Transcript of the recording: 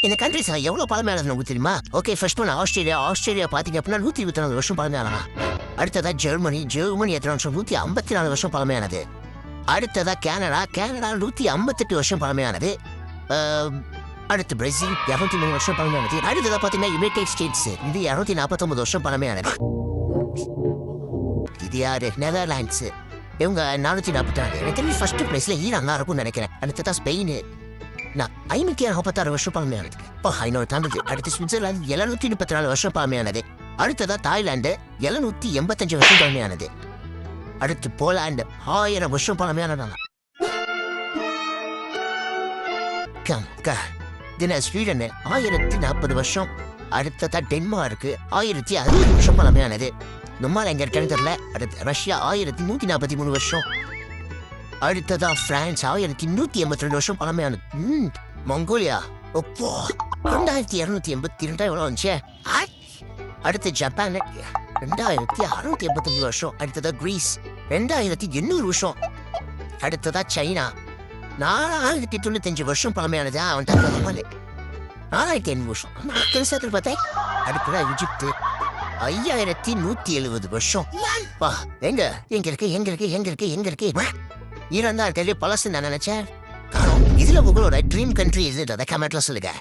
இந்த கண்ட்ரிஸ் எவ்வளவு பழமையானது உங்களுக்கு தெரியுமா? ஓகே, ஃபர்ஸ்ட் ஒன் ஆஸ்திரேலியா பாத்தீங்க அப்படின்னா 124 வருஷம் பழமையானதா. அடுத்ததா ஜெர்மனி எத்தனை வருஷம்? 154 வருஷம் பழமையானது. அடுத்ததா கனடா 158 வருஷம் பழமையானது. அடுத்து பிரேசில் 203 வருஷம் பழமையானது. அடுத்ததா பாத்தீங்கன்னா யுனைடெட் ஸ்டேட்ஸ், இது 249 வருஷம் பழமையானது. இது யாரு? நெதர்லாண்ட்ஸ், இவங்க 444. எனக்கு தெரிஞ்சு ஃபர்ஸ்ட் பிளேஸ்ல ஈரான் தான் இருக்கும்னு நினைக்கிறேன். அடுத்ததா ஸ்பெயின் 546 வருஷம் பழமையானது. இன்னொரு தாண்டது. அடுத்து சுவிட்சர்லாந்து 734 வருஷம் பழமையானது. அடுத்ததா தாய்லாந்து 785 வருஷம் பழமையானது. அடுத்து போலாந்து 1000 வருஷம் பழமையானதாங்க. ஸ்வீடன் 1040 வருஷம். அடுத்ததா டென்மார்க் 1060 வருஷம் பழமையானது. நம்மால் எங்க இருக்கான்னு தெரியல. அடுத்து ரஷ்யா 1143 வருஷம். அடுத்ததா பிரான்ஸ் 1182 வருஷம் பழமையானது. மங்கோலியா 2282 எவ்வளவு வந்துச்சு. அடுத்து ஜப்பான் 2685 வருஷம். அடுத்ததா கிரீஸ் 2800 வருஷம். அடுத்ததா சைனா 4095 வருஷம் பழமையானது. அவன் 4008 வருஷம். பார்த்தேன். அடுத்ததா இஜிப்து 5170 வருஷம். எங்க இருக்கு? ஈரான் தான் இருக்கிறது. பழசு நான் நினைச்சேன். இதுல உங்களோட ட்ரீம் கண்ட்ரி இது, அதை கமெண்ட்ல சொல்லுங்க.